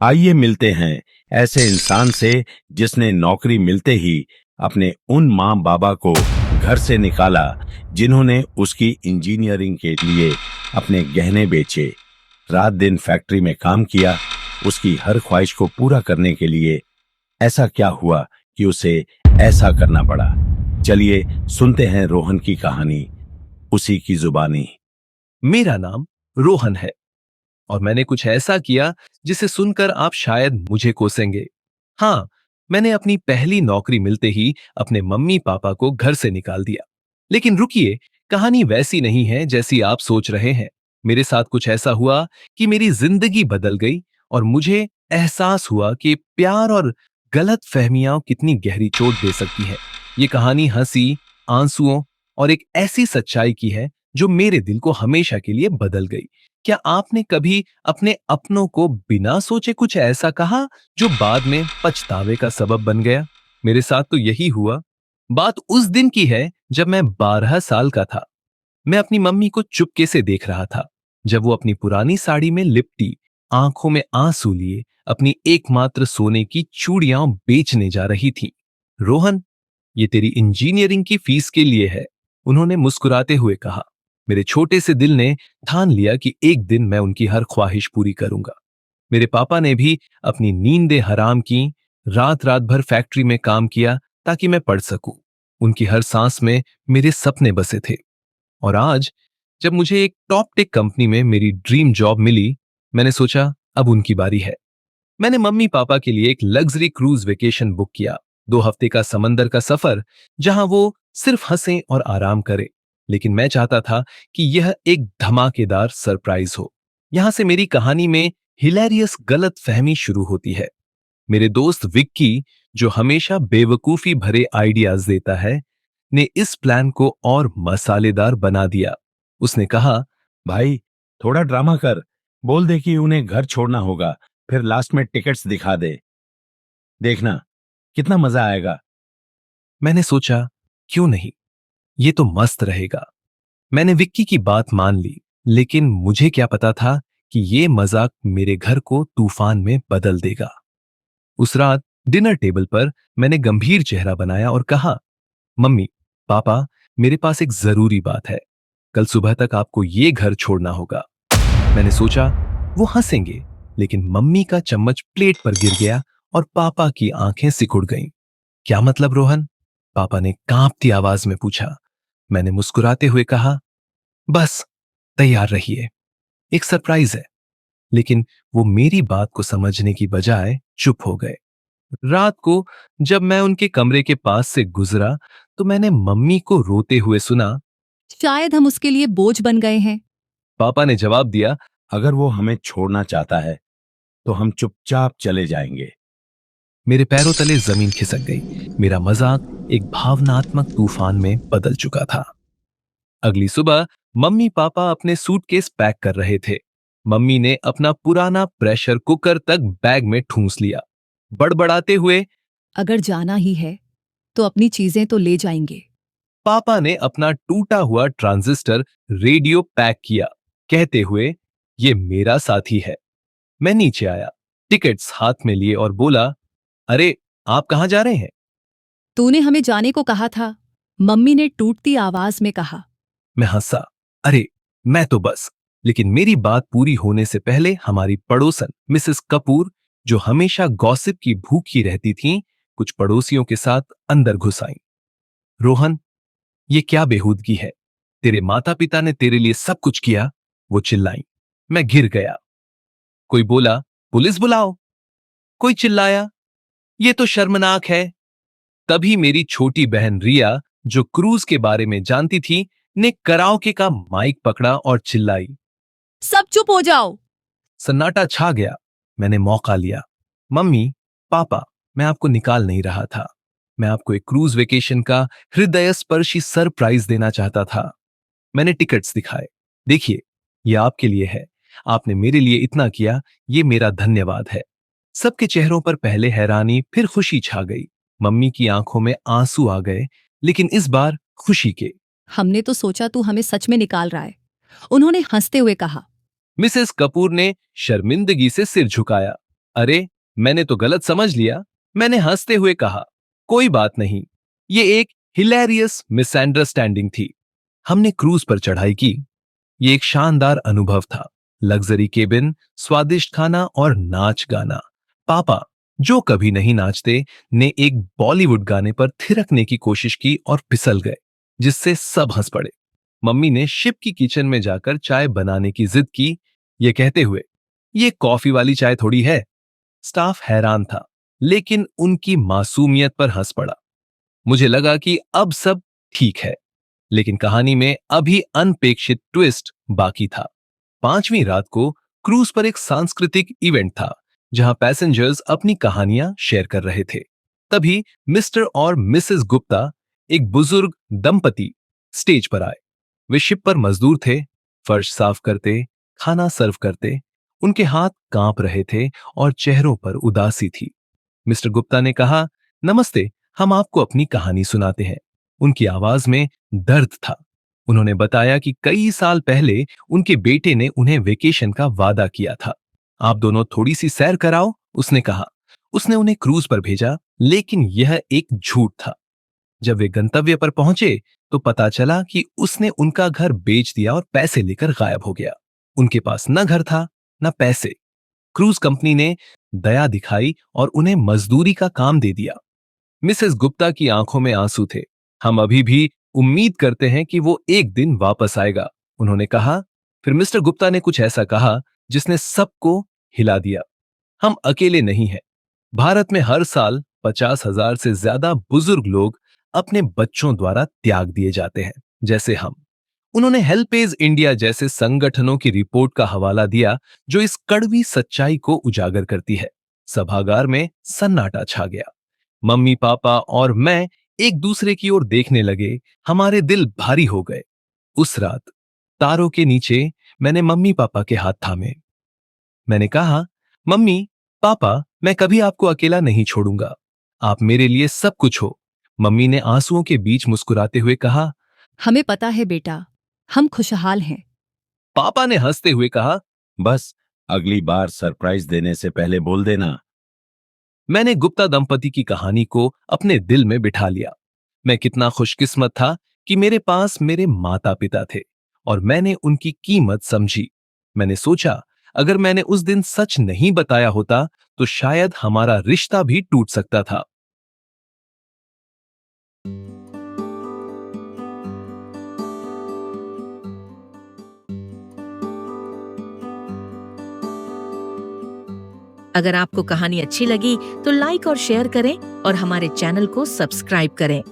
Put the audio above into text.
आइए मिलते हैं ऐसे इंसान से जिसने नौकरी मिलते ही अपने उन माँ बाबा को घर से निकाला जिन्होंने उसकी इंजीनियरिंग के लिए अपने गहने बेचे, रात दिन फैक्ट्री में काम किया, उसकी हर ख्वाहिश को पूरा करने के लिए। ऐसा क्या हुआ कि उसे ऐसा करना पड़ा? चलिए सुनते हैं रोहन की कहानी, उसी की जुबानी। मेरा नाम रोहन है और मैंने कुछ ऐसा किया जिसे सुनकर आप शायद मुझे कोसेंगे। हाँ, मैंने अपनी पहली नौकरी मिलते ही अपने मम्मी पापा को घर से निकाल दिया। लेकिन रुकिए, कहानी वैसी नहीं है जैसी आप सोच रहे हैं। मेरे साथ कुछ ऐसा हुआ कि मेरी जिंदगी बदल गई और मुझे एहसास हुआ कि प्यार और गलत फहमियां कितनी गहरी चोट दे सकती है। ये कहानी हंसी, आंसुओं और एक ऐसी सच्चाई की है जो मेरे दिल को हमेशा के लिए बदल गई। क्या आपने कभी अपने अपनों को बिना सोचे कुछ ऐसा कहा जो बाद में पछतावे का सबब बन गया? मेरे साथ तो यही हुआ। बात उस दिन की है जब मैं 12 साल का था। मैं अपनी मम्मी को चुपके से देख रहा था जब वो अपनी पुरानी साड़ी में लिपटी, आंखों में आंसू लिए अपनी एकमात्र सोने की चूड़ियां बेचने जा रही थी। रोहन, ये तेरी इंजीनियरिंग की फीस के लिए है, उन्होंने मुस्कुराते हुए कहा। मेरे छोटे से दिल ने ठान लिया कि एक दिन मैं उनकी हर ख्वाहिश पूरी करूंगा। मेरे पापा ने भी अपनी नींदें हराम की, रात रात भर फैक्ट्री में काम किया ताकि मैं पढ़ सकूं। उनकी हर सांस में मेरे सपने बसे थे। और आज जब मुझे एक टॉप टेक कंपनी में मेरी ड्रीम जॉब मिली, मैंने सोचा अब उनकी बारी है। मैंने मम्मी पापा के लिए एक लग्जरी क्रूज वेकेशन बुक किया, 2 हफ्ते का समंदर का सफर जहां वो सिर्फ हंसें और आराम करें। लेकिन मैं चाहता था कि यह एक धमाकेदार सरप्राइज हो। यहां से मेरी कहानी में हिलेरियस गलत फहमी शुरू होती है। मेरे दोस्त विक्की, जो हमेशा बेवकूफी भरे आइडियाज देता है, ने इस प्लान को और मसालेदार बना दिया। उसने कहा, भाई, थोड़ा ड्रामा कर, बोल दे कि उन्हें घर छोड़ना होगा, फिर लास्ट में टिकट्स दिखा दे, देखना कितना मजा आएगा। मैंने सोचा क्यों नहीं, ये तो मस्त रहेगा। मैंने विक्की की बात मान ली, लेकिन मुझे क्या पता था कि ये मजाक मेरे घर को तूफान में बदल देगा। उस रात डिनर टेबल पर मैंने गंभीर चेहरा बनाया और कहा, मम्मी पापा, मेरे पास एक जरूरी बात है। कल सुबह तक आपको ये घर छोड़ना होगा। मैंने सोचा वो हंसेंगे, लेकिन मम्मी का चम्मच प्लेट पर गिर गया और पापा की आंखें सिकुड़ गईं। क्या मतलब रोहन? पापा ने कांपती आवाज में पूछा। मैंने मुस्कुराते हुए कहा, बस तैयार रहिए, एक सरप्राइज है। लेकिन वो मेरी बात को समझने की बजाय चुप हो गए। रात को जब मैं उनके कमरे के पास से गुजरा तो मैंने मम्मी को रोते हुए सुना। शायद हम उसके लिए बोझ बन गए हैं। पापा ने जवाब दिया, अगर वो हमें छोड़ना चाहता है तो हम चुपचाप चले जाएंगे। मेरे पैरों तले जमीन खिसक गई। मेरा मजाक एक भावनात्मक तूफान में बदल चुका था। अगली सुबह मम्मी पापा अपने सूटकेस पैक कर रहे थे। मम्मी ने अपना पुराना प्रेशर कुकर तक बैग में ठूंस लिया, बड़बड़ाते हुए। अगर जाना ही है तो अपनी चीजें तो ले जाएंगे। पापा ने अपना टूटा हुआ ट्रांजिस्टर रेडियो पैक किया, कहते हुए, ये मेरा साथी है। मैं नीचे आया, टिकट्स हाथ में लिए और बोला, अरे आप कहां जा रहे हैं? तूने हमें जाने को कहा था, मम्मी ने टूटती आवाज में कहा। मैं हंसा, अरे मैं तो बस। लेकिन मेरी बात पूरी होने से पहले हमारी पड़ोसन मिसेस कपूर, जो हमेशा गॉसिप की भूखी रहती थीं, कुछ पड़ोसियों के साथ अंदर घुस आईं। रोहन, ये क्या बेहूदगी है? तेरे माता पिता ने तेरे लिए सब कुछ किया, वो चिल्लाई। मैं घिर गया। कोई बोला, पुलिस बुलाओ। कोई चिल्लाया, ये तो शर्मनाक है। तभी मेरी छोटी बहन रिया, जो क्रूज के बारे में जानती थी, ने कराओके का माइक पकड़ा और चिल्लाई। सब चुप हो जाओ। सन्नाटा छा गया। मैंने मौका लिया। मम्मी पापा, मैं आपको निकाल नहीं रहा था। मैं आपको एक क्रूज वेकेशन का हृदय स्पर्शी सरप्राइज देना चाहता था। मैंने टिकट्स दिखाए। देखिए, यह आपके लिए है। आपने मेरे लिए इतना किया, ये मेरा धन्यवाद है। सबके चेहरों पर पहले हैरानी, फिर खुशी छा गई। मम्मी की आंखों में आंसू आ गए, लेकिन इस बार खुशी के। हमने तो सोचा तू हमें सच में निकाल रहा है, उन्होंने हंसते हुए कहा। मिसेस कपूर ने शर्मिंदगी से सिर झुकाया। अरे, मैंने तो गलत समझ लिया। मैंने हंसते हुए कहा, कोई बात नहीं, ये एक हिलेरियस मिसअंडरस्टैंडिंग थी। हमने क्रूज पर चढ़ाई की। ये एक शानदार अनुभव था। लग्जरी केबिन, स्वादिष्ट खाना और नाच गाना। पापा, जो कभी नहीं नाचते, ने एक बॉलीवुड गाने पर थिरकने की कोशिश की और फिसल गए, जिससे सब हंस पड़े। मम्मी ने शिप की किचन में जाकर चाय बनाने की जिद की, ये कहते हुए, ये कॉफी वाली चाय थोड़ी है। स्टाफ हैरान था, लेकिन उनकी मासूमियत पर हंस पड़ा। मुझे लगा कि अब सब ठीक है, लेकिन कहानी में अभी अनपेक्षित ट्विस्ट बाकी था। 5वीं रात को क्रूज पर एक सांस्कृतिक इवेंट था, जहां पैसेंजर्स अपनी कहानियां शेयर कर रहे थे। तभी मिस्टर और मिसेस गुप्ता, एक बुजुर्ग दंपति, स्टेज पर आए। वे शिप पर मजदूर थे, फर्श साफ करते, खाना सर्व करते। उनके हाथ कांप रहे थे और चेहरों पर उदासी थी। मिस्टर गुप्ता ने कहा, नमस्ते, हम आपको अपनी कहानी सुनाते हैं। उनकी आवाज में दर्द था। उन्होंने बताया कि कई साल पहले उनके बेटे ने उन्हें वेकेशन का वादा किया था। आप दोनों थोड़ी सी सैर कराओ, उसने कहा। उसने उन्हें क्रूज पर भेजा, लेकिन यह एक झूठ था। जब वे गंतव्य पर पहुंचे, तो पता चला कि उसने उनका घर बेच दिया और पैसे लेकर गायब हो गया। उनके पास न घर था, न पैसे। क्रूज कंपनी ने दया दिखाई और उन्हें मजदूरी का काम दे दिया। मिसेस गुप्ता की आंखों में आंसू थे। हम अभी भी उम्मीद करते हैं कि वो एक दिन वापस आएगा, उन्होंने कहा। फिर मिस्टर गुप्ता ने कुछ ऐसा कहा जिसने सबको हिला दिया। हम अकेले नहीं हैं। भारत में हर साल 50,000 से ज्यादा बुजुर्ग लोग अपने बच्चों द्वारा त्याग दिए जाते हैं, जैसे हम। उन्होंने हेल्पेज इंडिया जैसे संगठनों की रिपोर्ट का हवाला दिया, जो इस कड़वी सच्चाई को उजागर करती है। सभागार में सन्नाटा छा गया। मम्मी पापा और मैं एक दूसरे की ओर देखने लगे। हमारे दिल भारी हो गए। उस रात तारों के नीचे मैंने मम्मी पापा के हाथ थामे। मैंने कहा, मम्मी पापा, मैं कभी आपको अकेला नहीं छोड़ूंगा। आप मेरे लिए सब कुछ हो। मम्मी ने आंसुओं के बीच मुस्कुराते हुए कहा। हमें पता है बेटा, हम खुशहाल हैं। पापा ने हंसते हुए कहा। बस अगली बार सरप्राइज देने से पहले बोल देना। मैंने गुप्ता दंपति की कहानी को अपने दिल में बिठा लिया। मैं कितना खुशकिस्मत था कि मेरे पास मेरे माता पिता थे और मैंने उनकी कीमत समझी। मैंने सोचा, अगर मैंने उस दिन सच नहीं बताया होता, तो शायद हमारा रिश्ता भी टूट सकता था। अगर आपको कहानी अच्छी लगी तो लाइक और शेयर करें और हमारे चैनल को सब्सक्राइब करें।